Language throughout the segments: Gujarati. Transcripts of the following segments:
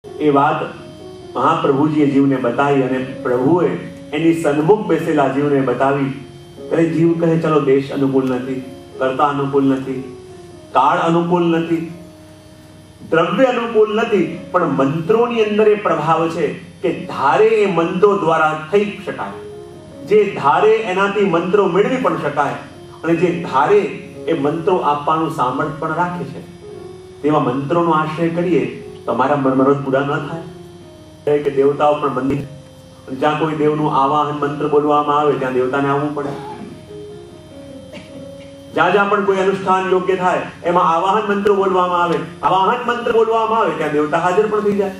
એ વાત મહાપ્રભુજીએ જીવને બતાવી અને પ્રભુએ એની સન્મુખ બેસેલા જીવને બતાવી. ત્યારે જીવ કહે, ચલો દેશ અનુકૂળ નથી, કર્તા અનુકૂળ નથી, કાળ અનુકૂળ નથી, દ્રવ્ય અનુકૂળ નથી, પણ મંત્રોની અંદર એ પ્રભાવ છે કે ધારે એ મંત્રો દ્વારા થઈ શકાય, જે ધારે એનાથી મંત્રો મેળવી પણ શકાય, અને જે ધારે એ મંત્રો આપવાનું સામર્થ્ય પણ રાખે છે. તેવા મંત્રોનો આશ્રય કરીએ તો અમારા મનોરથ પૂરા ન થાય. કે દેવતાઓ પણ મંદિર, જ્યાં કોઈ દેવનું આવાહન મંત્ર બોલવામાં આવે ત્યાં દેવતાને આવવું પડે. જ્યાં જ્યાં પણ કોઈ અનુષ્ઠાન યોગ્ય થાય એમાં આવાહન મંત્ર બોલવામાં આવે, આવાહન મંત્ર બોલવામાં આવે ત્યાં દેવતા હાજર પણ થઈ જાય.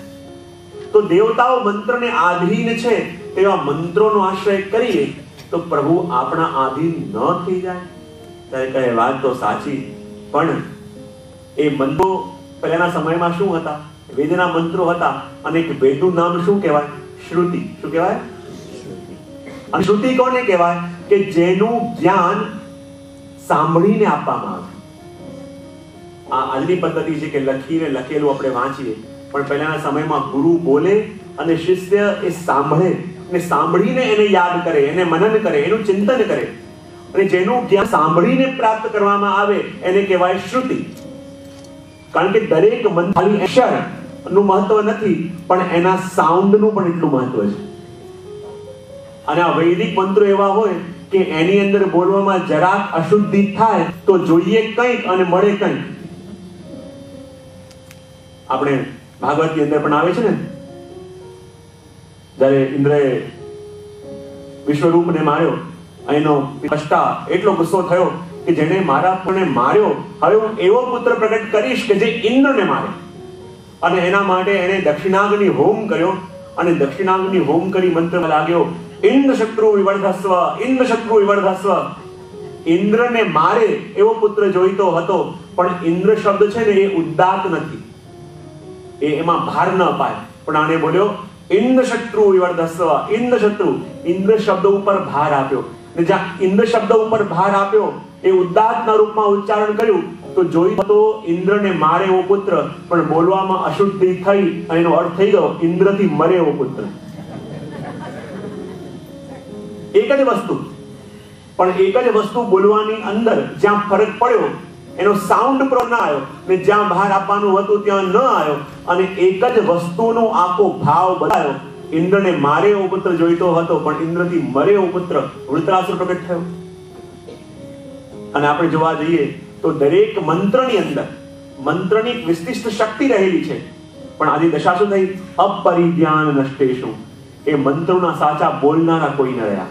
તો દેવતાઓ મંત્રને આધીન છે, તેવા મંત્રોનો આશ્રય કરીએ તો પ્રભુ આપણા આધીન ન થઈ જાય. ત્યારે કહે, વાત તો સાચી, પણ એ મંત્રો પહેલાના સમયમાં શું હતા? વેદના મંત્રો હતા. અને એક વેદનું નામ શું કહેવાય? શ્રુતિ. શું કહેવાય? અને શ્રુતિ કોને કહેવાય? કે જેનું જ્ઞાન સાંભળીને આપવામાં આવે. આ આજની પદ્ધતિ છે કે લખીને લખેલું આપણે વાંચીએ, પણ પહેલાના સમયમાં ગુરુ બોલે અને શિષ્ય એ સાંભળે અને સાંભળીને એને યાદ કરે, એને મનન કરે, એનું ચિંતન કરે. અને જેનું જ્ઞાન સાંભળીને પ્રાપ્ત કરવામાં આવે એને કહેવાય શ્રુતિ. કારણ કે દરેક મંત્ર અક્ષરનું મહત્વ નથી, પણ એના સાઉન્ડનું પણ એટલું મહત્વ છે. અને આ વૈદિક મંત્રો એવા હોય કે એની અંદર બોલવામાં જરાક અશુદ્ધિ થાય તો જોઈએ કંઈક અને મળે કંઈક. આપણે ભાગવતની અંદર પણ આવે છે ને, જ્યારે ઇન્દ્રએ વિશ્વરૂપને માર્યો, એનો પશ્ચા એટલો ગુસ્સો થયો કે જેને મારા પુત્રને માર્યો, હવે હું એવો પુત્ર પ્રગટ કરીશ કે જે ઇન્દ્રને મારે. અને એના માટે એને દક્ષિણાગ્નિ હોમ કર્યો, અને દક્ષિણાગ્નિ હોમ કરી મંત્ર લાગ્યો, ઇન્દ્ર શત્રુ વિવર્ધસ્વ, ઇન્દ્ર શત્રુ વિવર્ધસ્વ. ઇન્દ્રને મારે એવો પુત્ર જોઈતો હતો, પણ ઇન્દ્ર શબ્દ છે ને એ ઉદાત્ત નથી, એમાં ભાર ન અપાય. પણ આને બોલ્યો ઇન્દ્ર શત્રુ વિવર્ધસ્વ, ઇન્દ્ર શત્રુ. ઇન્દ્ર શબ્દ ઉપર ભાર આપ્યો. અને જ્યાં ઇન્દ્ર શબ્દ ઉપર ભાર આપ્યો એ ઉદાત્તના રૂપમાં ઉચ્ચારણ કર્યું તો જોઈ તો ઇન્દ્રને મારે એવો પુત્ર, પણ બોલવામાં અશુદ્ધિ થઈ, એનો અર્થ થઈ ગયો ઇન્દ્રથી મરે એવો પુત્ર. એક જ વસ્તુ, પણ એક જ વસ્તુ બોલવાની અંદર જ્યાં ફરક પડ્યો એનો સાઉન્ડ પ્રો ના આવ્યો, ને જ્યાં બહાર આપવાનું હતું ત્યાં ન આવ્યો, અને એક જ વસ્તુનો આખો ભાવ બદલાયો. ઇન્દ્રને મારે એવો પુત્ર જોઈતો હતો, પણ ઇન્દ્રથી મરે એવો પુત્ર વૃત્રાસુર પ્રગટ થયો. અને આપણે જોવા જઈએ તો દરેક મંત્રની અંદર મંત્રની વિશિષ્ટ શક્તિ રહેલી છે, પણ આની દશા શું થઈ? અપરિજ્ઞાન નષ્ટેષુ. એ મંત્રોના સાચા બોલનારા કોઈ ન રહ્યા.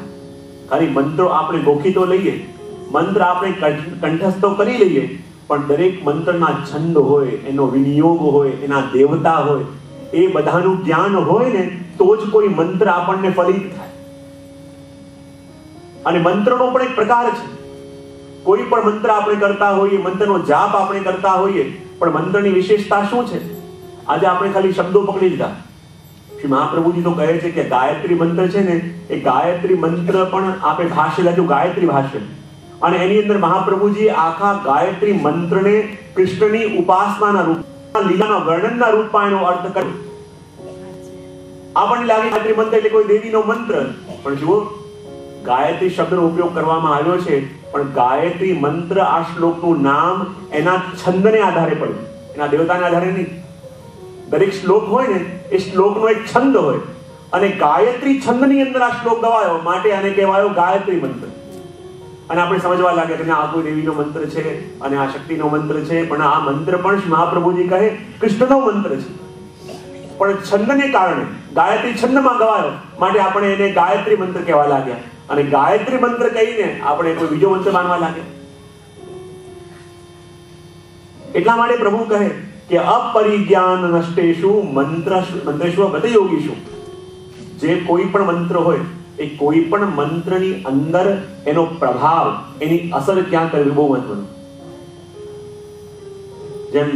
ખાલી મંત્રો આપણે ગોખી તો લઈએ, મંત્ર આપણે કંઠસ્થ કરી લઈએ, પણ દરેક મંત્રના છંદ હોય, એનો વિનિયોગ હોય, એના દેવતા હોય, એ બધાનું જ્ઞાન હોય ને તો જ કોઈ મંત્ર આપણને ફલિત થાય. અને મંત્રનો પણ એક પ્રકાર છે. કોઈ પણ મંત્ર આપણે કરતા હોઈએ, મંત્રનો જાપ આપણે કરતા હોઈએ, પણ મંત્રની વિશેષતા શું છે? આજે આપણે ખાલી શબ્દો પકડી લીધા. શ્રી મહાપ્રભુજી તો કહે છે કે ગાયત્રી મંત્ર છે ને, એ ગાયત્રી મંત્ર પણ આપણે ભાષ્ય લખ્યું, ગાયત્રી ભાષ્ય, અને એની અંદર મહાપ્રભુજી આખા ગાયત્રી મંત્રને કૃષ્ણની ઉપાસનાના રૂપમાં, લીલાના વર્ણનના રૂપમાં એનો અર્થ કર્યો. આપણને લાગે ગાયત્રી મંત્ર એટલે કોઈ દેવીનો મંત્ર, પણ જુઓ ગાયત્રી શબ્દનો ઉપયોગ કરવામાં આવ્યો છે, પણ ગાયત્રી મંત્ર આ શ્લોકનું નામ એના છંદને આધારે પડ્યું, એના દેવતાને આધારે નહીં. દરેક શ્લોક હોય ને એ શ્લોકનો એક છંદ હોય, અને ગાયત્રી છંદની અંદર આ શ્લોક ગવાયો, માટે આને કહેવાયો ગાયત્રી મંત્ર. અને આપણે સમજવા લાગ્યા કે આ કોઈ દેવીનો મંત્ર છે અને આ શક્તિનો મંત્ર છે, પણ આ મંત્ર પણ મહાપ્રભુજી કહે કૃષ્ણનો મંત્ર છે, પણ છંદને કારણે ગાયત્રી છંદમાં ગવાયો, માટે આપણે એને ગાયત્રી મંત્ર કહેવા લાગ્યા. અને ગાયત્રી મંત્ર કહીને આપણે કોઈ બીજો મંત્ર માનવા લાગ્યા. એટલા માટે પ્રભુ કહે કે અપરિજ્ઞાન નષ્ટેષુ મંત્રેષુ ગતયોગીષુ. જે કોઈ પણ મંત્ર હોય એ કોઈ પણ મંત્રની અંદર એનો પ્રભાવ, એની અસર ક્યાં કરવી બહુ મહત્વનું. જેમ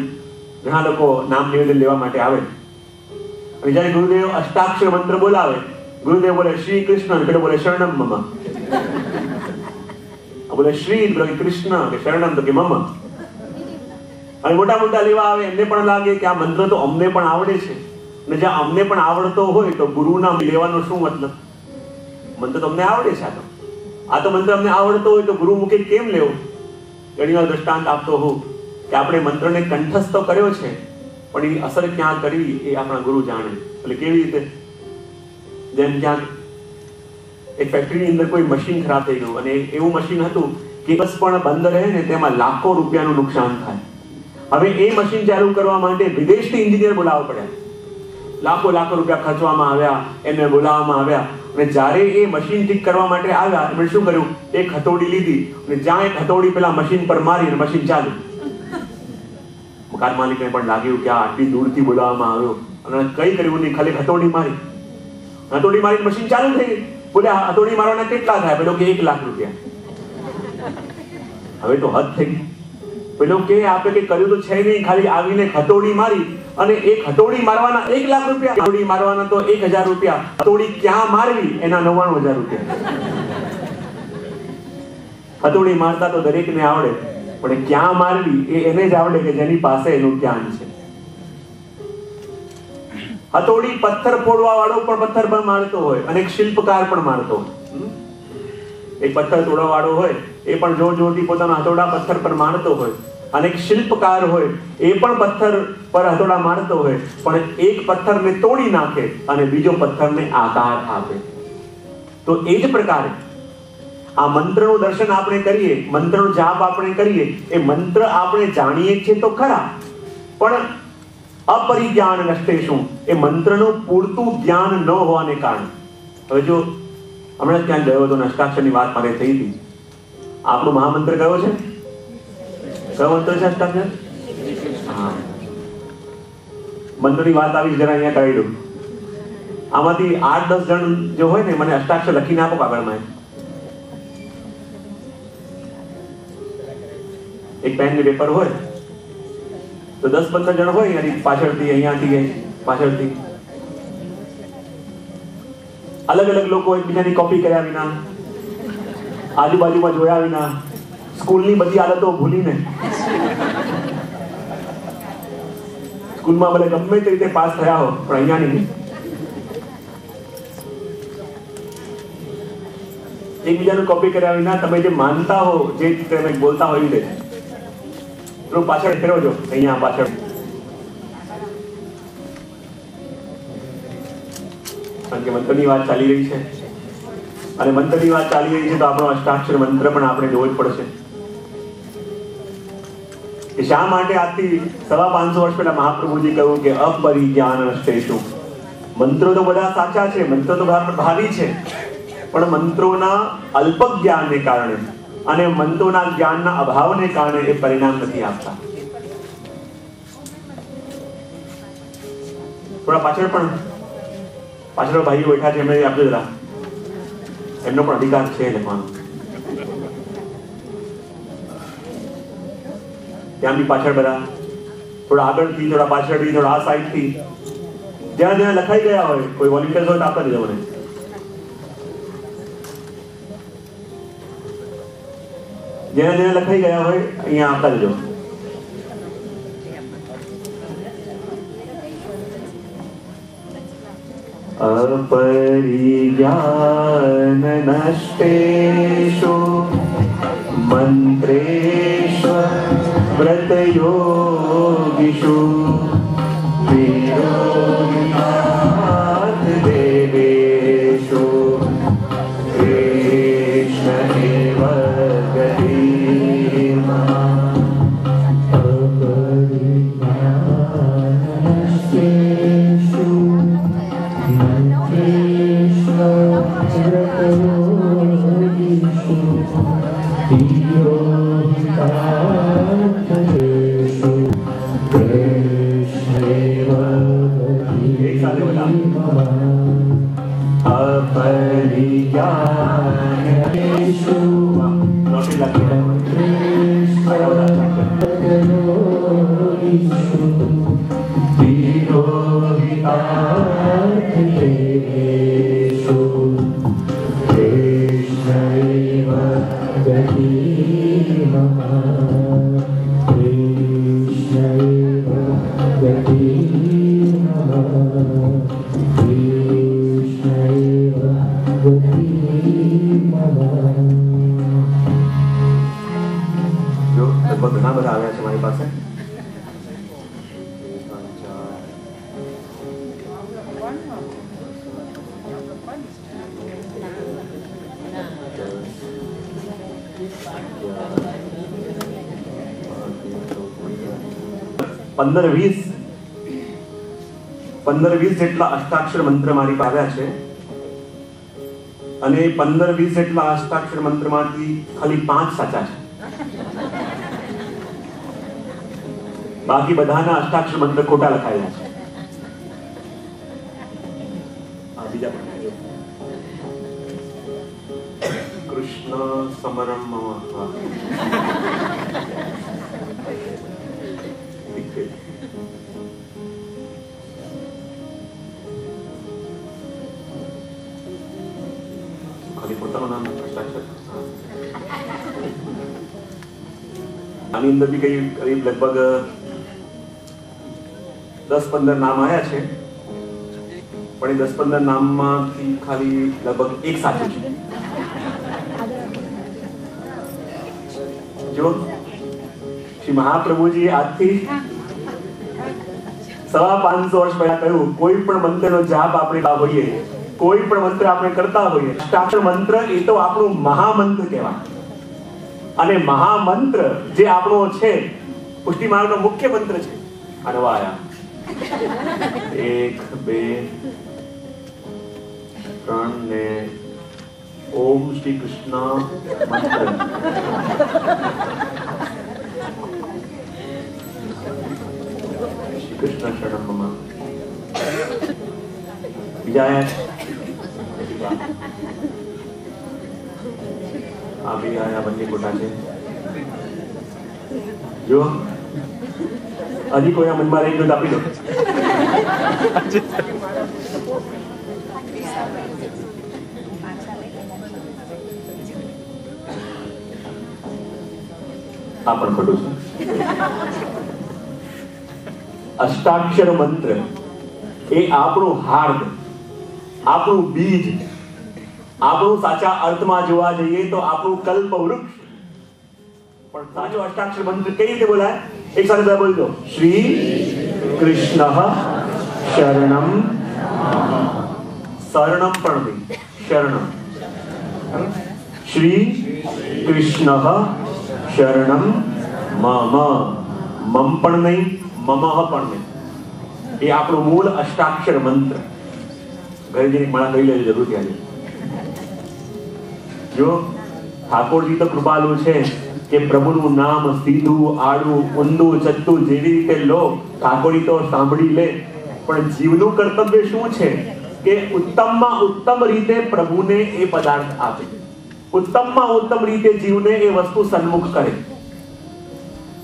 ઘણા લોકો નામ નિવેદન લેવા માટે આવે, અને જયારે ગુરુદેવ અષ્ટાક્ષર મંત્ર બોલાવે, ગુરુદેવ બોલે શ્રી કૃષ્ણ, પેલો બોલે શરણમ મમ, બોલે શ્રી કૃષ્ણ કે શરણમ તો કે મમ. અને મોટા મોટા લેવા આવે એમને પણ લાગે કે આ મંત્ર તો અમને પણ આવડે છે, ને જ્યાં અમને પણ આવડતો હોય તો ગુરુના લેવાનો શું મતલબ? મંત્ર તો અમને આવડે છે, આ તો મંત્ર અમને આવડતો હોય તો ગુરુ મુખે કેમ લેવો? ઘણી વાર દ્રષ્ટાંત આપતો હોઉં કે આપણે મંત્રને કંઠસ્થ કર્યો છે, પણ એની અસર ક્યાં કરવી એ આપણા ગુરુ જાણે. એટલે કેવી રીતે? જેમ ક્યાંક એક ફેક્ટરીની અંદર કોઈ મશીન ખરાબ થઈ ગયું અને એવું મશીન હતું કે બસ પણ બંધ રહે ને તેમાં લાખો રૂપિયાનું નુકસાન થાય. હવે એ મશીન ચાલુ કરવા માટે વિદેશથી એન્જિનિયર બોલાવવા પડ્યા, લાખો રૂપિયા ખર્ચવામાં આવ્યા, એમને બોલાવવામાં આવ્યા. અને જ્યારે એ મશીન ઠીક કરવા માટે આવ્યા, એમણે શું કર્યું? એક હથોડી લીધી અને જ્યાં એક હથોડી પેલા મશીન પર મારી અને મશીન ચાલુ. મકાન માલિકને પણ લાગ્યું કે આ આટલી દૂરથી બોલાવવામાં આવ્યો અને કઈ કર્યું નહીં, ખાલી હથોડી મારી મશીન ચાલુ થઈ ગઈ. બોલે હથોડી મારવાના કેટલા થાય? પેલો કે 1 લાખ રૂપિયા. હવે તો હદ થઈ ગઈ. પેલો કે આપે કે કર્યું તો છે નહીં, ખાલી આવીને હથોડી મારી અને એક હથોડી મારવાના 1 લાખ રૂપિયા, હથોડી મારવાના તો 1000 રૂપિયા. હથોડી ક્યાં મારવી એના 99,000 રૂપિયા. હથોડી મારતા તો દરેકને આવડે, પણ ક્યાં મારવી એ એને જ આવડે કે જેની પાસે એનું જ્ઞાન છે. હથોડી પથ્થર ફોડવા વાળો પણ પથ્થર પર મારતો હોય અને એક શિલ્પકાર પણ મારતો હોય. એક પથ્થર તોડવા વાળો હોય એ પણ જોર જોરથી પોતાના હથોડા પથ્થર પર મારતો હોય, અને એક શિલ્પકાર હોય એ પણ પથ્થર પર હથોડા મારતો હોય, પણ એક પથ્થરને તોડી નાખે અને બીજો પથ્થરને આકાર આપે. તો એ જ પ્રકારે આ મંત્રનું દર્શન આપણે કરીએ, મંત્રનો જાપ આપણે કરીએ, એ મંત્ર આપણે જાણીએ છીએ તો ખરા, પણ અપરિજ્ઞાન નષ્ટેશું, એ મંત્રનું પૂરતું જ્ઞાન ન હોવાને કારણે. હવે જો હમણાં ક્યાંક ગયો હતો, અષ્ટાક્ષરની વાત મારે થઈ હતી. આપણો મહામંત્ર કયો છે? કયો મંત્ર છે અષ્ટાક્ષર? હા, મંત્રની વાત આવી જરા અહીંયા કરી દઉં. આમાંથી 8-10 જણ જો હોય ને, મને અષ્ટાક્ષર લખીને આપો કાગળમાં. એક પેન ને પેપર હોય તો 10-15 જણ હોય, અહીંયાથી પાછળથી, અહીંયાથી પાછળથી અલગ અલગ લોકો એકબીજાની કોપી કર્યા વિના, આજુબાજુમાં જોયા વિના, સ્કૂલની બધી આદતો ભૂલીને, સ્કૂલમાં ભલે ગમે તે રીતે પાસ થયા હો, પણ અહીંયા નહીં. એકબીજાનું કોપી કર્યા વિના તમે જે માનતા હો, જે તમે બોલતા હોય એ રીતે પાછળ ફેરવજો. અહીંયા પાછળ કારણ કે મંત્રની વાત ચાલી રહી છે, અને મંત્રની વાત ચાલી રહી છે તો આપણો અષ્ટાક્ષર મંત્ર પણ આપણે જોવો જ પડશે. કે શા માટે આજથી 550 વર્ષ પહેલા મહાપ્રભુજી કહ્યું કે અપરિજ્ઞાન નષ્ટેશું. મંત્રો તો બધા સાચા છે, મંત્રો તો ભાવી છે, પણ મંત્રોના અલ્પ જ્ઞાનને કારણે અને મંત્રોના જ્ઞાનના અભાવને કારણે એ પરિણામ નથી આપતા. થોડા પાછળ ભાઈઓ બેઠા છે, એમને આપજો જરા, એમનો પણ અધિકાર છે લખવાનો. ત્યાં બી પાછળ બધા, થોડા આગળથી, થોડા પાછળથી, થોડા આ સાઈડથી, જ્યાં જ્યાં લખાઈ ગયા હોય, કોઈ વોલેન્ટિયર્સ હોય તો આપતા દેજો મને. જેને જેને લખાઈ ગયા હોય અહીંયા આપતા દેજો. અપરિજ્ઞાન નષ્ટેષુ મંત્રેષુ વ્રતયોગીષુ વિરોધાત દેવેષુ કૃષ્ણ એવ Krishna 15-20 જેટલા અષ્ટાક્ષર મંત્ર મારી પાસે આવ્યા છે અને 15-20 જેટલા અષ્ટાક્ષર મંત્રમાંથી ખાલી 5 સાચા છે. બાકી બધાના અષ્ટાક્ષર મંત્ર ખોટા લખાયેલા છે. આ બીજા પણ કૃષ્ણ સમરમ મમ. ખાલી પોતાનું નામ અષ્ટાક્ષર. આની અંદર બી કઈ કરીબ લગભગ 10-15 નામ આવ્યા છે, પણ એ 10-15 નામમાંથી ખાલી લગભગ એક સાચું છે. જો શ્રી મહાપ્રભુજી આજથી 550 વર્ષ પહેલા કહ્યું, કોઈ પણ મંત્રનો જાપ આપણે હોઈએ, કોઈ પણ મંત્ર આપણે કરતા હોઈએ, અષ્ટાક્ષર મંત્ર એ તો આપણું મહામંત્ર કહેવાય. અને મહામંત્ર જે આપણો છે પુષ્ટિ માર્ગનો મુખ્ય મંત્ર છે. અનવાયા 1 2 3 ને ઓમ શ્રી કૃષ્ણ મંત્ર. શ્રી કૃષ્ણ શરણમ મમ. બીજા આ બી આયા, બંને ખોટા છે. જો હજી કોઈના મનમાં રહી ગયું તો આપી દો. આ પણ ખોટું છે. અષ્ટાક્ષર મંત્ર એ આપણું હાર્દ, આપણું બીજ, આપણું સાચા અર્થમાં જોવા જઈએ તો આપણું કલ્પ વૃક્ષ. પણ સાચો અષ્ટાક્ષર મંત્ર કઈ રીતે બોલાય? એક સાથે બધા બોલજો. શ્રી કૃષ્ણ શરણમ. શરણમ પણ નહીં, શરણમ. શ્રી કૃષ્ણ શરણમ મમ. મમ પણ નહીં, મમઃ પણ નહીં. એ આપણું મૂળ અષ્ટાક્ષર મંત્ર. ઘરે જઈને માળા કરી લેજો જરૂરથી આજે. જો ઠાકોરજી તો કૃપાલુ છે કે પ્રભુનું નામ સીધું આડું ઊંધું ચત્તું જેવી રીતે લો, ઠાકોરી તો સાંભળી લે. પણ જીવનું કર્તવ્ય શું છે કે ઉત્તમમાં ઉત્તમ રીતે પ્રભુને એ પદાર્થ આપે, ઉત્તમમાં ઉત્તમ રીતે જીવને એ વસ્તુ સન્મુખ કરે.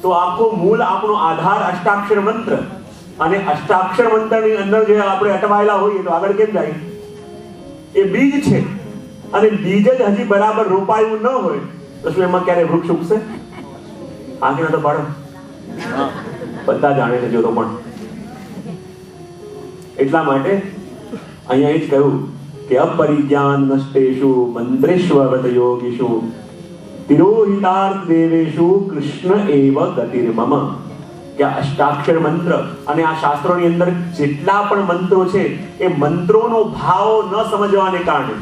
તો આખો મૂળ આપણો આધાર અષ્ટાક્ષર મંત્ર. અને અષ્ટાક્ષર મંત્રની અંદર જે આપણે અટવાયેલા હોઈએ તો આગળ કેમ જાય? એ બીજ છે. અને બીજ જ હજી બરાબર રોપાયું ન હોય તો શું એમાં ક્યારે વૃક્ષ ઉગશે? આગળ તો પાડો, બધા જાણે છે જો તો પણ. એટલા માટે અહીંયા એ જ કહ્યું કે અપરિજ્ઞાન નષ્ટેષુ મંત્રેશ્વરત યોગીષુ તિરોહિતાર્થ દેવેષુ કૃષ્ણ એવ ગતિર્મમ. કે આ અષ્ટાક્ષર મંત્ર અને આ શાસ્ત્રોની અંદર જેટલા પણ મંત્રો છે એ મંત્રોનો ભાવ ન સમજવાને કારણે,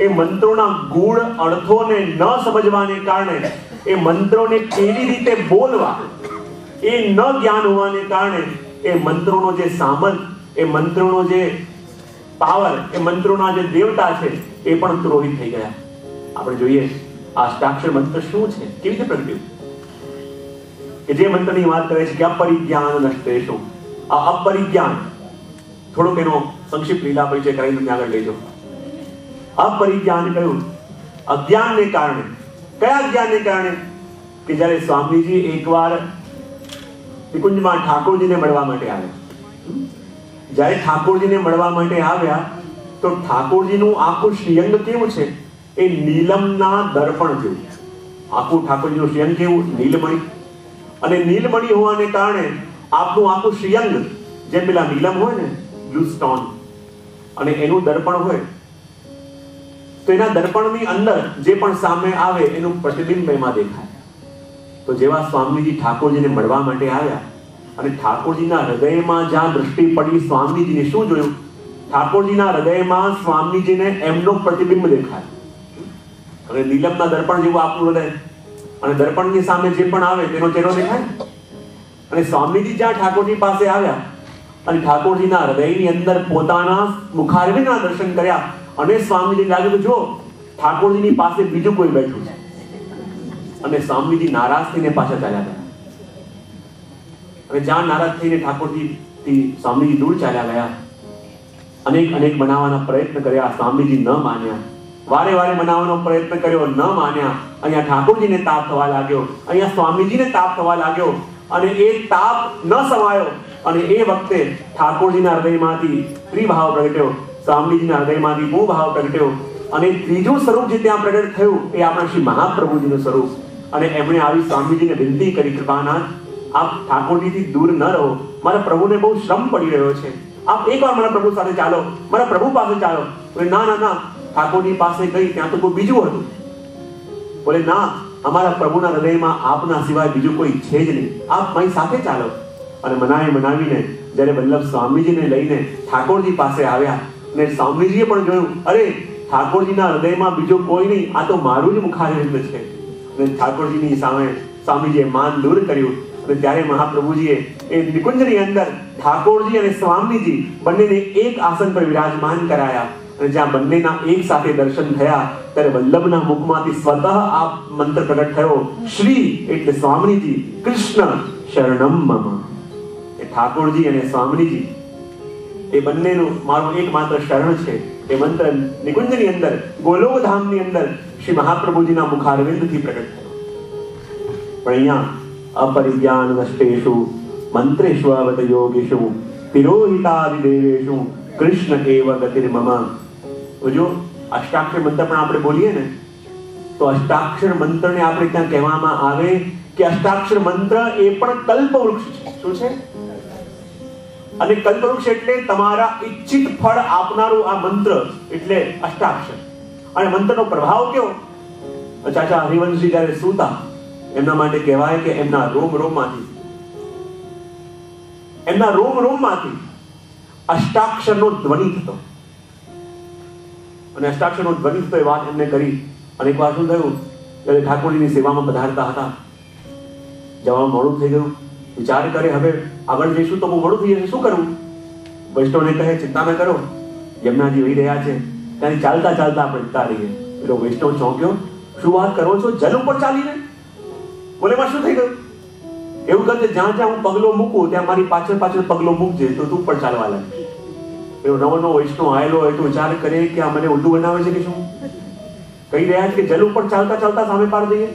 એ મંત્રોના ગુણ અર્થોને ન સમજવાને કારણે, એ મંત્રોને કેવી રીતે બોલવા એ ન જ્ઞાન હોવાને કારણે એ મંત્રોનો જે સામર્થ, એ મંત્રોનો જે પાવર, એ મંત્રોના જે દેવતા છે એ પણ તિરોહિત થઈ ગયા. આપણે જોઈએ આ અષ્ટાક્ષર મંત્ર શું છે, કેવી રીતે પ્રગટ્યું? કે જે મંત્રની વાત કરે છે કે અપરિજ્ઞાન નષ્ટેષુ. આ અપરિજ્ઞાન થોડોક એનો સંક્ષિપ્ત લીલા પરિચય કરીને તમે આગળ લઈ જાઓ. અપરિજ્ઞાન કહ્યું અજ્ઞાનને કારણે. કયા જ્ઞાનને કારણે? કે જ્યારે સ્વામીજી એકવાર નિકુંજમાં ઠાકોરજીને મળવા માટે આવ્યા. જ્યારે ઠાકોરજીને મળવા માટે આવ્યા તો ઠાકોરજીનું આખું શ્રીઅંગ કેવું છે? એ નીલમના દર્પણ જેવું. આખું ઠાકોરજીનું શ્રીઅંગ કેવું? નીલમણી. અને નીલમણી હોવાને કારણે આપનું આખું શ્રીઅંગ જેમ પેલા નીલમ હોય ને, બ્લુ સ્ટોન, અને એનું દર્પણ હોય તો એના દર્પણની અંદર જે પણ સામે આવે એનું પ્રતિબિંબ એમાં દેખાય. તો જેવા સ્વામીજી ઠાકોરજીને મળવા માટે આવ્યા અને ઠાકોરજીના હૃદયમાં જ્યાં દૃષ્ટિ પડી સ્વામીજીને શું જોયું? ઠાકોરજીના હૃદયમાં સ્વામીજીને એમનો પ્રતિબિંબ દેખાય. હવે નીલમના દર્પણ જેવું આપણું હૃદય, અને દર્પણની સામે જે પણ આવે તેનો ચહેરો દેખાય. અને સ્વામીજી જ્યાં ઠાકોરજી પાસે આવ્યા અને ઠાકોરજીના હૃદયની અંદર પોતાના મુખારવિંદના દર્શન કર્યા અને સ્વામીજી લાગ્યું જો ઠાકોરજીની પાસે બીજું કોઈ બેઠું છે, અને સ્વામીજી નારાજ થઈને પાછા ચાલ્યા ગયા. અને જ્યાં નારાજ થઈને ઠાકોરજી સ્વામીજી દૂર ચાલ્યા ગયા. અનેક બનાવવાના પ્રયત્ન કર્યા, સ્વામીજી ન માન્યા. વારે વારે બનાવવાનો પ્રયત્ન કર્યો, ન માન્યા. અહીંયા ઠાકોરજીને તાપ થવા લાગ્યો, અહીંયા સ્વામીજીને તાપ થવા લાગ્યો, અને એ તાપ ન સમાયો. અને એ વખતે ઠાકોરજીના હૃદયમાંથી ત્રિભાવ પ્રગટ્યો, સ્વામીજીના હૃદયમાંથી ભૂભાવ પ્રગટ્યો. અને ત્રીજું સ્વરૂપ જે ત્યાં પ્રગટ થયું એ આપણા શ્રી મહાપ્રભુજીનું સ્વરૂપ. અને એમણે આવી સ્વામીજીને વિનંતી કરી, કૃપાનાથ આપ ઠાકોરજીથી દૂર ન રહો, મારા પ્રભુને બહુ શ્રમ પડી રહ્યો છે, આપ એકવાર મારા પ્રભુ સાથે ચાલો, મારા પ્રભુ પાસે ચાલો. બોલે ના ના ના, ઠાકોરજી પાસે ગઈ ત્યાં તો કોઈ બીજું હતું. બોલે ના, અમારા પ્રભુના હૃદયમાં આપના સિવાય બીજું કોઈ છે જ નહીં, આપ મારી સાથે ચાલો. અને મનાવીને જ્યારે વલ્લભ સ્વામીજીને લઈને ઠાકોરજી પાસે આવ્યા, અને સ્વામીજીએ પણ જોયું, અરે ઠાકોરજીના હૃદયમાં બીજો કોઈ નહીં, આ તો મારું જ મુખારવિંદ છે. અને ઠાકોરજીની સામે સ્વામીજીએ માન દૂર કર્યું. અને ત્યારે મહાપ્રભુજીએ એ નિકુંજની અંદર ઠાકોરજી અને સ્વામીજી બંનેને એક આસન પર વિરાજમાન કરાયા. અને જ્યાં બંનેના એક સાથે દર્શન થયા ત્યારે વલ્લભના મુખમાંથી સ્વતઃ આ મંત્ર પ્રગટ થયો, શ્રી એટલે સ્વામીજી, કૃષ્ણ શરણમ મમ. એ ઠાકોરજી અને સ્વામીજી એ બંનેનું મારું એકમાત્ર શરણ છે. એ મંત્ર નિકુંજની અંદર, ગોલોકધામની અંદર શ્રી મહાપ્રભુજીના મુખારવિંદથી પ્રગટ થયો. પણ અહીંયા अपरिज्ञान नष्टेषु मंत्रेषु अवत योगेषु तिरोहितादि देवेषु कृष्ण एव गतिर्मम. जो अष्टाक्षर मंत्र પણ આપણે બોલીએ ને તો અષ્ટાક્ષર મંત્રને આપણે ત્યાં કહેવામાં આવે કે અષ્ટાક્ષર મંત્ર એ પણ કલ્પવૃક્ષ છે. શું છે? અને કલ્પવૃક્ષ એટલે તમારા ઈચ્છિત ફળ આપનારું આ મંત્ર એટલે અષ્ટાક્ષર. અને મંત્રનો પ્રભાવ કેવો? ચાચા હરિવંશજી જ્યારે સૂતા એમના માટે કહેવાય કે એમના રોમમાંથી અષ્ટાક્ષરનો ધ્વનિ થતો. અને અષ્ટાક્ષરનો ધ્વનિ થતો એ વાત એમને કરી. અને એક વાર શું થયું, ત્યારે ઠાકોરજીની સેવામાં પધારતા હતા, જવામાં મોડું થઈ ગયું. વિચાર કરે હવે આગળ જઈશું તો બહુ મોડું થઈ જશે, શું કરવું? વૈષ્ણવને કહે ચિંતા ન કરો, યમુનાજી વહી રહ્યા છે, ત્યાંથી ચાલતા ચાલતા આપણે જતા રહીએ. પેલો વૈષ્ણવ ચોંક્યો, શું વાત કરો છો, જલ ઉપર ચાલીને? બોલે માં શું થઈ ગયું? એવું કહે જ્યાં જ્યાં હું પગલો મૂકું ત્યાં મારી પાછળ પગલો મૂકજે તો તું પણ ચાલવા લાગે. એવો નવો વૈષ્ણવ આવેલો હોય તો વિચાર કરે કે આ મને ઉલટું બનાવે છે કે શું? કહી રહ્યા છે કે જલ ઉપર ચાલતા ચાલતા સામે પાર જઈએ.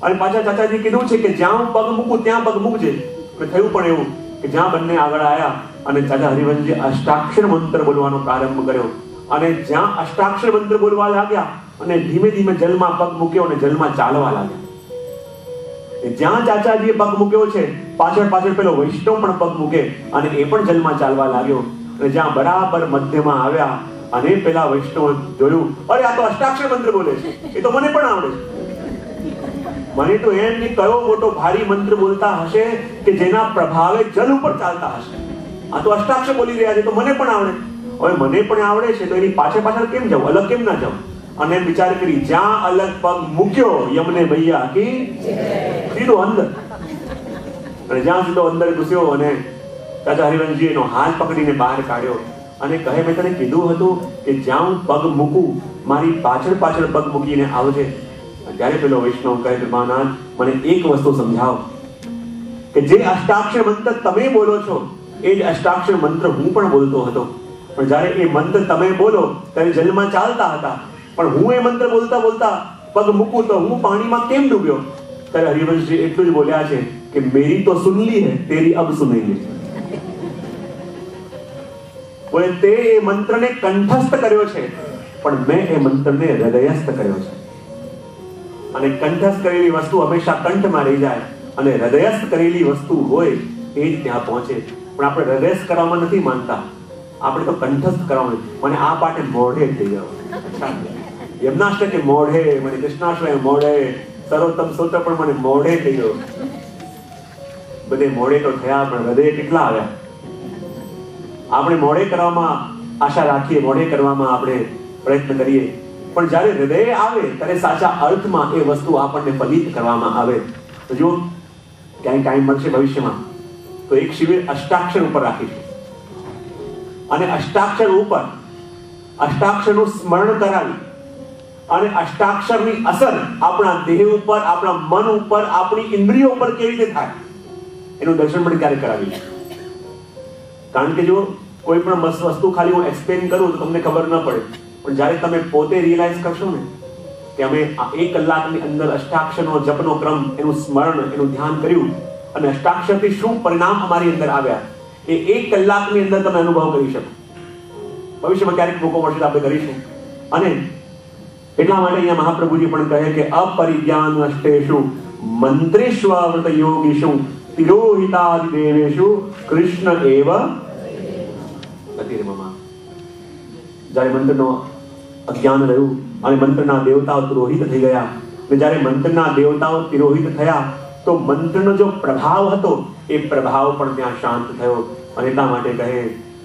અને પાછા ચાચાજી કીધું છે કે જ્યાં હું પગ મૂકું ત્યાં પગ મૂકજે. થયું પણ એવું કે જ્યાં બંને આગળ આવ્યા અને ચાચા હરિવંશજી અષ્ટાક્ષર મંત્ર બોલવાનો પ્રારંભ કર્યો. અને જ્યાં અષ્ટાક્ષર મંત્ર બોલવા લાગ્યા અને ધીમે ધીમે જલમાં પગ મૂક્યો અને જલમાં ચાલવા લાગ્યા. જ્યાં ચાચાજીએ પગ મૂક્યો છે પાછળ પેલો વૈષ્ણવ પણ પગ મૂકે અને એ પણ જલમાં ચાલવા લાગ્યો. અને જ્યાં બરાબર મધ્યમાં આવ્યા અને પેલા વૈષ્ણવ જોયું, અરે આ તો અષ્ટાક્ષર મંત્ર બોલે છે, એ તો મને પણ આવડે છે. મને તો એમ કે કયો મોટો ભારી મંત્ર બોલતા હશે કે જેના પ્રભાવે જલ ઉપર ચાલતા હશે. આ તો અષ્ટાક્ષર બોલી રહ્યા છે તો મને પણ આવડે. હવે મને પણ આવડે છે તો એની પાછળ કેમ જાઉં, અલગ કેમ ના જાઉં? અને વિચાર કરી જ્યાં અલગ પગ મૂક્યો યમને ભૈયા કી સીધો અંદર. અને જ્યાં સીધો અંદર ઘૂસ્યો અને ચાચા હરિવંશજી એનો હાથ પકડીને બહાર કાઢ્યો અને કહે મેં તને કીધું હતું કે જ્યાં હું પગ મૂકું મારી પાછળ પગ મૂકીને આવજે. ત્યારે પેલો વૈષ્ણવ કહે કૃપાનાથ મને એક વસ્તુ સમજાવો કે જે અષ્ટાક્ષર મંત્ર તમે બોલો છો એ જ અષ્ટાક્ષર મંત્ર હું પણ બોલતો હતો. પણ જ્યારે એ મંત્ર તમે બોલો ત્યારે જલમાં ચાલતા હતા, પણ હું એ મંત્ર બોલતા બોલતા પગ મૂકું તો હું પાણીમાં કેમ ડૂબ્યો? ત્યારે હરિવંશજી એટલું જ બોલ્યા છે કે મેરી તો સુન લી હૈ, તેરી અબ સુનેંગે. બોલે તે એ મંત્રને કંઠસ્થ કર્યો છે પણ મેં એ મંત્રને હૃદયસ્થ કર્યો છે. અને કંઠસ્થ કરેલી વસ્તુ હંમેશા કંઠમાં રહી જાય અને હૃદયસ્થ કરેલી વસ્તુ હોય એ જ ત્યાં પહોંચે. પણ આપણે હૃદયસ્થ કરવામાં નથી માનતા, આપણે તો કંઠસ્થ કરવાનું. મને આ પાઠે મોઢે થઈ ગયો. યમનાષ્ટકે મોઢે, મને કૃષ્ણાષ્ટકે મોઢે, સર્વોત્તમ સ્તોત્ર પણ મને મોઢે થઈ ગયો. બધે મોઢે તો થયા પણ હૃદય કેટલા આવ્યા? આપણે મોઢે કરવામાં આશા રાખીએ, મોઢે કરવામાં આપણે પ્રયત્ન કરીએ, પણ જ્યારે હૃદય આવે ત્યારે સાચા અર્થમાં એ વસ્તુ આપણને ફલિત કરવામાં આવે. તો જો ક્યાંય ટાઈમ મળશે ભવિષ્યમાં તો એક શિબિર અષ્ટાક્ષર ઉપર રાખીશું, અને અષ્ટાક્ષર ઉપર અષ્ટાક્ષરનું સ્મરણ કરાવી અને અષ્ટાક્ષરની અસર આપણા દેહ ઉપર, આપણા મન ઉપર, આપણી ઇન્દ્રિયો ઉપર કેવી રીતે થાય એનું દર્શન પણ ક્યારે કરાવીશું. કારણ કે જો કોઈ પણ વસ્તુ ખાલી હું એક્સપ્લેન કરું તો તમને ખબર ન પડે, પણ જ્યારે તમે પોતે રિયલાઇઝ કરશો ને કે અમે આ 1 કલાકની અંદર અષ્ટાક્ષરનો જપનો ક્રમ, એનું સ્મરણ, એનું ધ્યાન કર્યું અને અષ્ટાક્ષરથી શું પરિણામ અમારી અંદર આવ્યા, એ 1 કલાકની અંદર તમે અનુભવ કરી શકો. ભવિષ્યમાં ક્યારેક મોકો મળશે આપણે કરીશું. અને એટલા માટે અહીંયા મહાપ્રભુજી પણ કહે કે અપરિજ્ઞાન નષ્ટેષુ મંત્રેષ્વાવૃત યોગીષુ તિરોહિતાદિ દેવેષુ કૃષ્ણ એવ ગતિર્મમ. જ્યારે મંત્રનો અજ્ઞાન રહ્યું અને મંત્રના દેવતાઓ તિરોહિત થઈ ગયા, અને જ્યારે મંત્રના દેવતાઓ તિરોહિત થયા તો મંત્રનો જો પ્રભાવ હતો એ પ્રભાવ પણ ત્યાં શાંત થયો. અને એટલા માટે કહે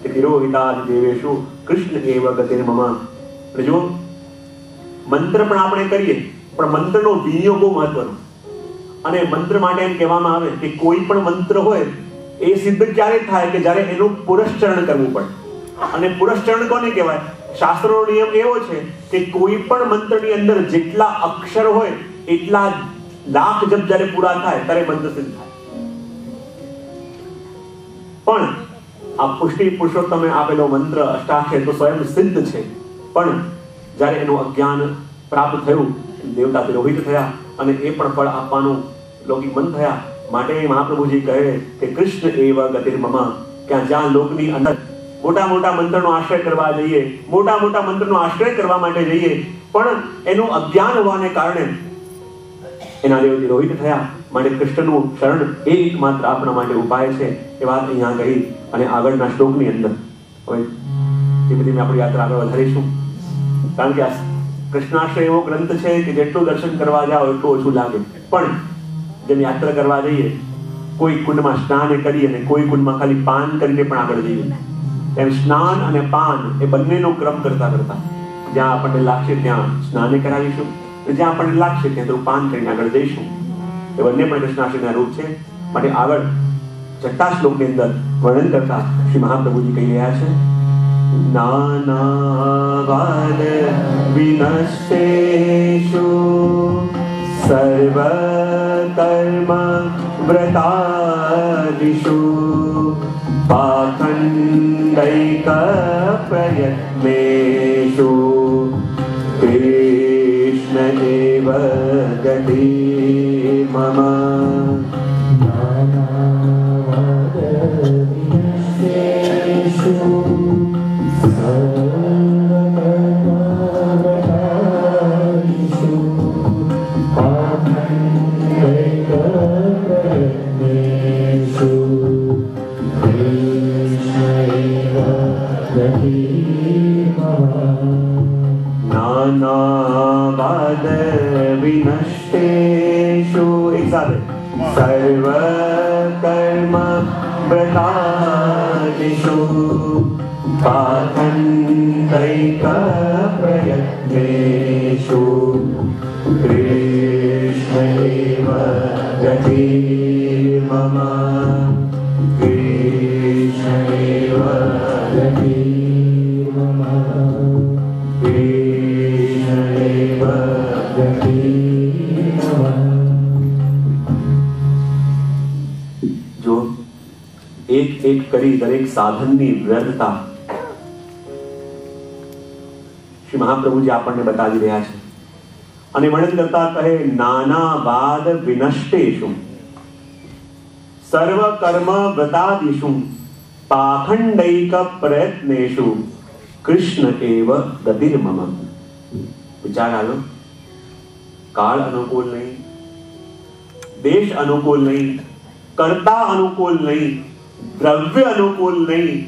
કે તિરોહિતાદિ દેવેષુ કૃષ્ણ એવ ગતિર્મમ. એટલે જો મંત્ર પણ આપણે કરીએ પણ મંત્રનો વિનિયોગ બહુ મહત્વનો. અને મંત્ર માટે એમ કહેવામાં આવે કે કોઈ પણ મંત્ર હોય એ સિદ્ધ ક્યારે થાય કે જ્યારે એનું પુરસ્ચરણ કરવું પડે. અને પુરસ્ચરણ કોને કહેવાય? શાસ્ત્રનો નિયમ એવો છે કે કોઈ પણ મંત્રની અંદર જેટલા અક્ષર હોય એટલા લાખ જપ જ્યારે પૂરા થાય ત્યારે મંત્ર સિદ્ધ થાય. પણ આ પુષ્ટિ પુરુષોત્તમે આપેલો મંત્ર અષ્ટાક્ષર તો સ્વયં સિદ્ધ છે, પણ જ્યારે એનું અજ્ઞાન પ્રાપ્ત થયું, દેવતા તિરોહિત થયા અને એ પણ ફળ આપવાનું લૌકિક મન થયા. માટે મહાપ્રભુજી કહે કે કૃષ્ણ એવ ગતિર્મમ. કે જ્યાં લોકની અંદર મોટા મોટા મંત્રનો આશ્રય કરવા જઈએ, મોટા મોટા મંત્રનો આશ્રય કરવા માટે જઈએ, પણ એનું અજ્ઞાન હોવાને કારણે એના દેવ તિરોહિત થયા. માટે કૃષ્ણનું શરણ એ એકમાત્ર આપણા માટે ઉપાય છે. એ વાત અહીંયા કહી અને આગળના શ્લોકની અંદર હવે ધીમે ધીમે આપણી યાત્રા આગળ વધારીશું. કારણ કે કૃષ્ણાશ્રય એવો ગ્રંથ છે કે જેટલું દર્શન કરવા જાઓ એટલું ઓછું લાગે. પણ જેમ યાત્રા કરવા જઈએ, કોઈ કુંડમાં સ્નાન કરીએ અને કોઈ કુંડમાં ખાલી પાન કરીને પણ આગળ જઈએ, એમ સ્નાન અને પાન એ બંનેનો ક્રમ કરતા કરતા જ્યાં આપણને લાગશે ત્યાં સ્નાન કરાવીશું, અને જ્યાં આપણને લાગશે ત્યાં તો પાન કરીને આગળ જઈશું. એ બંને પણ કૃષ્ણાશ્રયના રૂપ છે. માટે આગળ 6 શ્લોકની અંદર વર્ણન કરતા શ્રી મહાપ્રભુજી કહી રહ્યા છે, નાનાવાદ વિનશ્યેષુ સર્વ કર્મ વ્રતાદિષુ પાખંડૈક પ્રયત્નેષુ કૃષ્ણ એવ ગતિર્મમ. નાનાવાદ વિનશ્યેષુ નાનાવાદ વિનશ્યેષુ એક સાથે સર્વ કર્મ વ્રતાદિષુ પાખંડૈક પ્રયત્નેષુ કૃષ્ણ એવ ગતિર્મમ. કૃષ્ણ એવ ગતિર્મમ. કૃષ્ણ એવ ગતિર્મમ. જો એક એક કરી દરેક સાધનની વ્યર્થતા શ્રી મહાપ્રભુજી આપણને બતાવી રહ્યા છે. અને વર્ણન કરતા કહે, નાનાવાદ વિનષ્ટેષુ સર્વ કર્મ વ્રતાદિષુ પાખંડૈક પ્રયત્નેષુ કૃષ્ણ એવ ગતિર્મમ. વિચાર આવ્યો? કાળ અનુકૂળ નહીં, દેશ અનુકૂળ નહીં, કર્તા અનુકૂળ નહીં, દ્રવ્ય અનુકૂળ નહીં,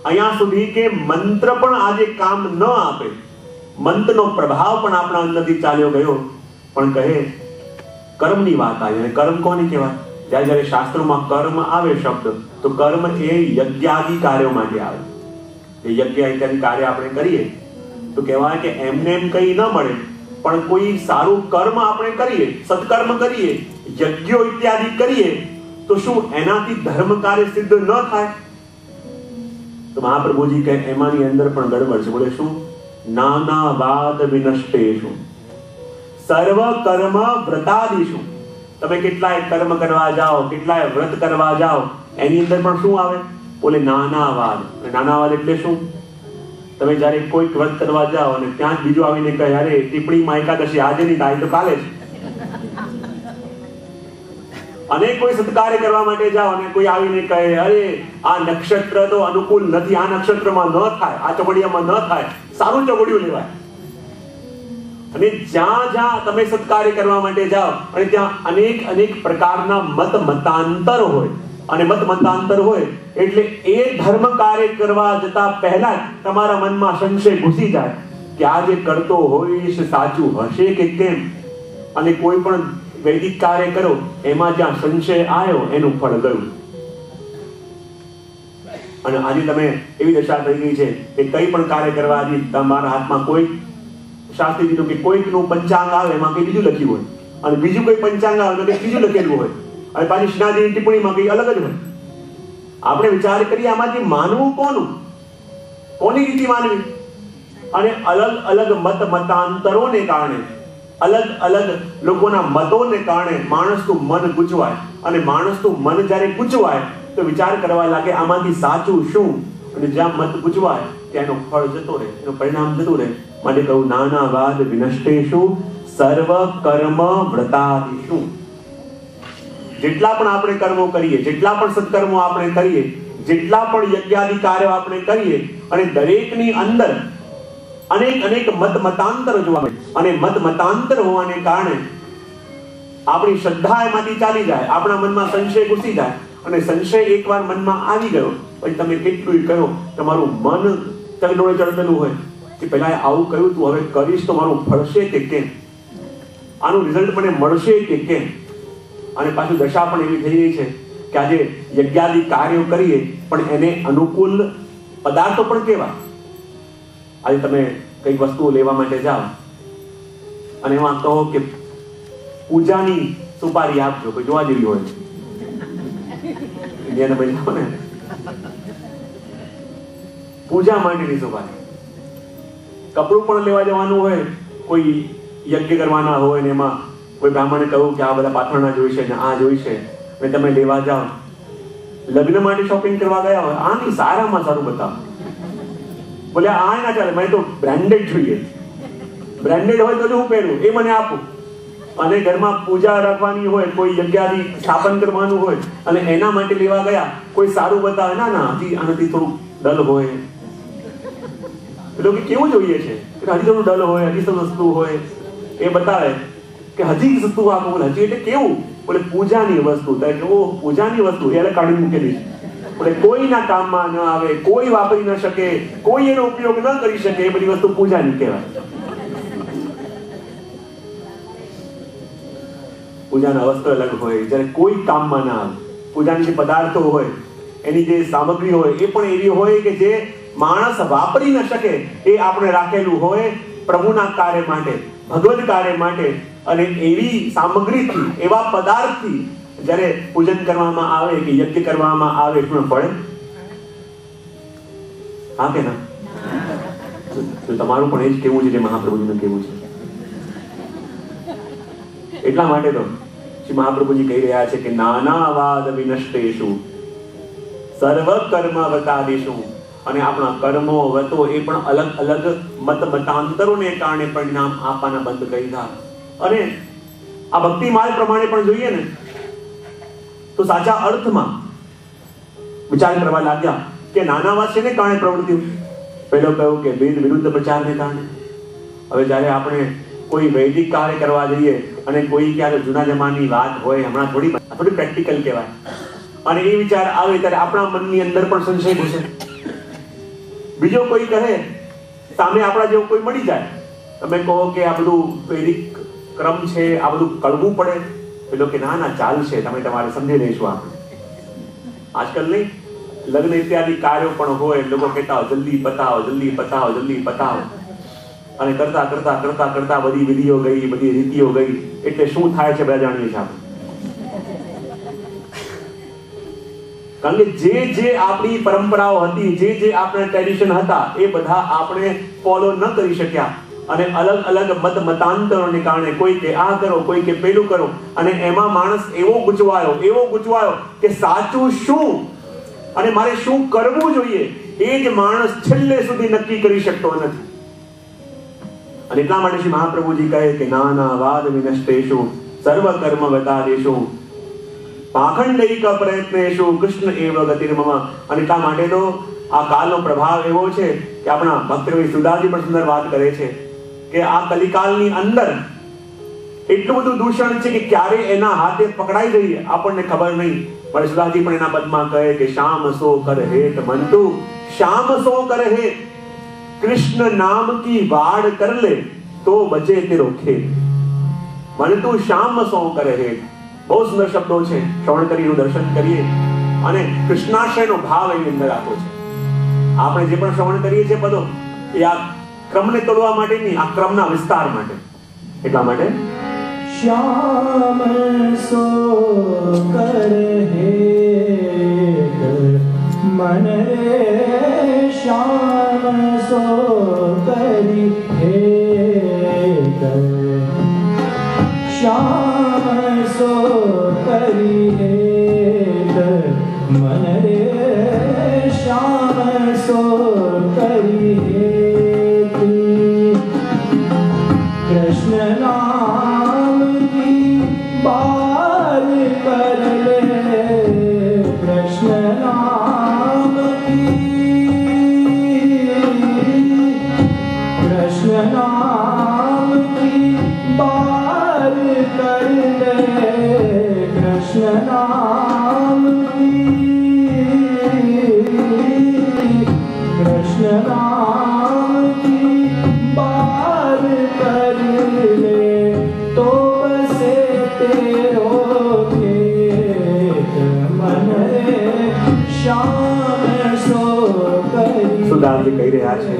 અહીંયા સુધી કે મંત્ર પણ આજે કામ ન આપે, મંત્રનો પ્રભાવ પણ આપણા અંદરથી ચાલ્યો ગયો. પણ કહે કર્મની વાત આવી. અને કર્મ કોને કહેવાય? જ્યારે જ્યારે શાસ્ત્રોમાં કર્મ આવે શબ્દ, તો કર્મ એ યજ્ઞાદિ કાર્યો માટે આવે. એ યજ્ઞ ઇત્યાદિ કાર્ય આપણે કરીએ તો કહેવાય કે એમને એમ કંઈ ન મળે, પણ કોઈ સારું કર્મ આપણે કરીએ, સત્કર્મ કરીએ, યજ્ઞો ઇત્યાદિ કરીએ, તો શું એનાથી ધર્મ કાર્ય સિદ્ધ ન થાય? તો મહાપ્રભુજી કહે એમાંની અંદર પણ ગડબડ છે. બોલે શું? નાના વાદ વિનષ્ટેષુ સર્વ કર્મ વ્રતાદિષુ. તમે કેટલાય કર્મ કરવા જાઓ, કેટલાય વ્રત કરવા જાઓ, એની અંદર પણ શું આવે? બોલે નાના વાદ. નાના વાદ એટલે શું? તમે જ્યારે કોઈક વ્રત કરવા જાઓ અને ત્યાં જ બીજું આવીને કહે અરે ટિપ્પણીમાં એકાદશી આજે નહીં થાય તો કાલે છે. અને કોઈ સત્કાર્ય કરવા માટે જાઓ અને કોઈ આવીને કહે અરે આ નક્ષત્ર તો અનુકૂળ નથી, આ નક્ષત્રમાં ન થાય, આ ચોઘડિયામાં ન થાય, સારું ચોઘડિયું લેવાય. અને જ્યાં જ્યાં તમે સત્કાર્ય કરવા માટે જાઓ અને ત્યાં અનેક પ્રકારના મતાંતર હોય, અને મતાંતર હોય એટલે એ ધર્મ કાર્ય કરવા જતા પહેલા તમારા મનમાં સંશય ઘૂસી જાય કે આ જે કરતો હોઈશ સાચું હશે કે કેમ. અને કોઈ પણ વૈદિક કાર્ય કરો એમાં જ્યાં સંશય આવ્યો એનું ફળ ગયું. અને આજે તમે એવી દશા થઈ ગઈ છે કે કઈ પણ કાર્ય કરવા આજે તમારા હાથમાં કોઈ શાસ્ત્રી કીધું કે કોઈકનું પંચાંગ આવે એમાં કંઈ બીજું લખ્યું હોય, અને બીજું કોઈ પંચાંગ આવે તો કંઈ બીજું લખેલું હોય, અને પાછી શ્રીનાથજીની ટિપ્પણીમાં કંઈ અલગ જ હોય. આપણે વિચાર કરીએ આમાંથી માનવું કોનું, કોની રીતિ માનવી? અને અલગ મતાંતરોને કારણે, અલગ લોકોના મતોને કારણે માણસનું મન ગૂંચવાય. અને માણસનું મન જ્યારે ગૂંચવાય તો વિચાર કરવા લાગે આમાંથી સાચું શું. અને જ્યાં મત ગૂંચવાય ત્યાં એનો ફળ જતો રહે, એનું પરિણામ જતું રહે. માટે કહું નાના વાદ વિનષ્ટેષુ સર્વ કર્મ વ્રતાદિષુ. જેટલા પણ આપણે કર્મો કરીએ, જેટલા પણ સત્કર્મો આપણે કરીએ, જેટલા પણ યજ્ઞાદિ કાર્યો આપણે કરીએ, અને દરેકની અંદર અનેક મતાંતર જોવા મળે. અને મતાંતર હોવાને કારણે આપણી શ્રદ્ધા એમાંથી ચાલી જાય, આપણા મનમાં સંશય ઘૂસી જાય. અને સંશય એકવાર મનમાં આવી ગયો પછી તમે કેટલું કહો, તમારું મન ચગડોળે ચડેલું હોય કે પહેલા આવું કહ્યું તું, હવે કરીશ તો મારું ફળશે કે કેમ, આનું રિઝલ્ટ મને મળશે કે કેમ. અને પાછું દશા પણ એવી થઈ રહી છે કે આજે યજ્ઞાદિ કાર્યો કરીએ પણ એને અનુકૂળ પદાર્થો પણ કેવા. આજે તમે કઈક વસ્તુઓ લેવા માટે જાઓ અને એમાં કહો કે પૂજાની સુપારી આપજો, કોઈ જોવા જેવી હોય, ઇન્ડિયાને ભાઈ જાઓ ને, પૂજા માટેની સુપારી. કપડું પણ લેવા જવાનું હોય, કોઈ યજ્ઞ કરવાના હોય ને એમાં કોઈ બ્રાહ્મણે કહ્યું કે આ બધા પાથરણા જોઈશે ને આ જોઈશે, અને તમે લેવા જાઓ. લગ્ન માટે શોપિંગ કરવા ગયા હોય, આની સારામાં સારું બતાવો. બોલે આ ના ચાલે, મને તો બ્રાન્ડેડ જોઈએ, બ્રાન્ડેડ હોય તો હું પહેરું, એ મને આપું. અને ઘરમાં પૂજા રાખવાની હોય, કોઈ યજ્ઞાદિ સ્થાપન કરવાનું હોય અને એના માટે લેવા ગયા, કોઈ સારું બતાવે, ના ના હજી આનાથી થોડું ડલ હોય. એટલે કેવું જોઈએ છે હજી થોડું ડલ હોય, હજી થોડું સસ્તું હોય, એ બતાવે કે હજી સસ્તું આપો. બોલે હજી એટલે કેવું? બોલે પૂજાની વસ્તુ. પૂજાની વસ્તુ એ કાઢી મૂકેલી છે. બોલે કોઈના કામમાં ન આવે, કોઈ વાપરી ન શકે, કોઈ એનો ઉપયોગ ન કરી શકે, એ બધી વસ્તુ પૂજાની કહેવાય. પૂજાના વસ્ત્ર અલગ હોય, જ્યારે કોઈ કામમાં ના આવે. પૂજાની જે પદાર્થો હોય, એની જે સામગ્રી હોય, એ પણ એવી હોય કે જે માણસ વાપરી ન શકે, એ આપણે રાખેલું હોય પ્રભુના કાર્ય માટે, ભગવદ કાર્ય માટે. અને એવી સામગ્રીથી, એવા પદાર્થથી જ્યારે પૂજન કરવામાં આવે કે યજ્ઞ કરવામાં આવે, શું ફળે? હા કે ના? તો તમારું પણ એ જ કેવું છે જે મહાપ્રભુજીનું કેવું છે. એટલા માટે તો શ્રી મહાપ્રભુજી કહી રહ્યા છે કે નાના વાદ વિનષ્ટેષુ સર્વ કર્મ વતાદિષુ. અને આપણા કર્મો વતો એ પણ અલગ મતાંતરોને કારણે પરિણામ આપવાના બંધ કરી દીધા. અને આ ભક્તિ માર્ગ પ્રમાણે પણ જોઈએ ને તો સાચા અર્થમાં વિચાર કરવા લાગ્યા કે નાના વાત શેને કારણે પ્રવૃત્તિ. પહેલો કહ્યું કે વેદ વિરુદ્ધ પ્રચારને કારણે. હવે જ્યારે આપણે કોઈ વૈદિક કાર્ય કરવા જઈએ અને કોઈ ક્યારે જૂના જમાનાની વાત હોય, હમણાં થોડી પ્રેક્ટિકલ કહેવાય, અને એ વિચાર આવે ત્યારે આપણા મનની અંદર પણ સંશય ઘૂસે. બીજો કોઈ કહે, સામે આપણા જેવો કોઈ મળી જાય, તમે કહો કે આ બધું વૈદિક ક્રમ છે, આ બધું કળવું પડે, પેલો કે ના ના ચાલશે, તમે તમારે સમજી લઈશું આપણે. આજકાલ નહીં, લગ્ન ઇત્યાદિ કાર્યો પણ હોય, લોકો કહેતા હોય જલ્દી પતાવો, જલ્દી પતાવો, જલ્દી પતાવો. અને કરતા કરતા કરતા કરતા બધી વિધિઓ ગઈ, બધી રીતિઓ ગઈ, એટલે શું થાય છે બધા જાણીએ છીએ આપણે. કારણ કે જે આપણી પરંપરાઓ હતી, જે આપણા ટ્રેડિશન હતા, એ બધા આપણે ફોલો ન કરી શક્યા અને અલગ અલગ મતાંતરોને કારણે કોઈ કે આ કરો, કોઈ કે પેલું કરો, અને એમાં માણસ એવો ગૂંચવાયો કે સાચું શું અને મારે શું કરવું જોઈએ એ જ માણસ છેલ્લે સુધી નક્કી કરી શકતો નથી. અને એટલા માટે શ્રી મહાપ્રભુજી કહે કે નાના વાદ વિનષ્ટેષુ સર્વ કર્મ વતાદેશુ પાખંડૈક પ્રયત્નેષુ કૃષ્ણ એવ ગતિર્મમ. અને એટલા માટે તો આ કાલનો પ્રભાવ એવો છે કે આપણા ભક્ત કવિ સુદાજી પણ સુંદર વાત કરે છે કે આ કલિકાલની અંદર એટલું બધું દૂષણ છે કે ક્યારે એના હાથે પકડાઈ જઈએ આપણને ખબર નહીં. પણ સુદાજી પણ એના પદમાં કહે કે શ્યામ સો કર હેત મંતુ, શ્યામ સો કર હેત, કૃષ્ણ નામ કી વાડ કર લે તો બચે તેરો ખેત. મંતુ શ્યામ સો કર હેત, બહુ સુંદર શબ્દો છે. શ્રવણ કરીને દર્શન કરીએ અને કૃષ્ણાશ્રયનો ભાવ એની અંદર આપો છે. આપણે જે પણ શ્રવણ કરીએ છીએ પદો એ આ ક્રમને તોડવા માટે નહીં, આ ક્રમના વિસ્તાર માટે. એટલા માટે શ્યામ સો કર હેત મન રે, શ્યામ સો કરી હેત, શ્યામ સો કરી હેત મન રે, શ્યામ સો કરી હેત. કૃષ્ણ નામ કી બાર કર લે, કૃષ્ણ નામ કી, કૃષ્ણ નામ કી બાર કર લે, કૃષ્ણ નામ કી, કૃષ્ણ નામ કી બાર કર લે તો બસે તેરો ખેત મન રે, શ્યામ સો કરી. સુદાજી કહી રહ્યા છે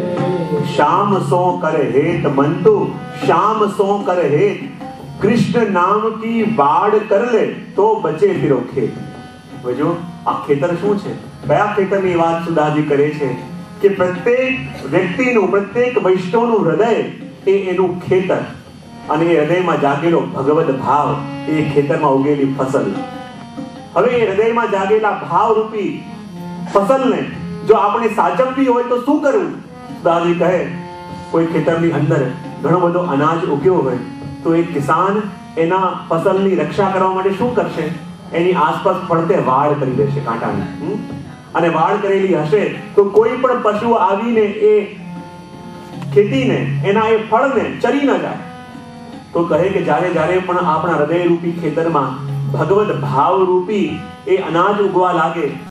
શ્યામ સો કર હેત મંતુ, શ્યામ સો કર હેત, કૃષ્ણ નામ કી વાડ કર લે તો બચે તેરો ખેત. હવે જો આ ખેતર શું છે, કયા ખેતરની વાત સુદાજી કરે છે કે પ્રત્યેક વ્યક્તિનું, પ્રત્યેક વૈષ્ણવનું હૃદય એ એનું ખેતર, અને એ હૃદયમાં જાગેલો ભગવદ ભાવ એ ખેતરમાં ઉગેલી ફસલ. હવે એ હૃદયમાં જાગેલા ભાવરૂપી ફસલને જો આપણે સાચવવી હોય તો શું કરવું? દાદી કહે કોઈ ખેતરની અંદર ઘણો બધો અનાજ ઉગ્યો હોય તો એક કિસાન એના ફસલની રક્ષા કરવા માટે શું કરશે? એની આસપાસ ફરતે વાડ કરી દેશે કાંટાની, અને વાડ કરેલી હશે તો કોઈ પણ પશુ આવીને એ ખેતીને, એના એ ફળને ચરી ન જાય. તો કહે કે જ્યારે જ્યારે પણ આપણા હૃદય રૂપી ખેતરમાં ભગવદ ભાવ રૂપી એ અનાજ ઉગવા લાગે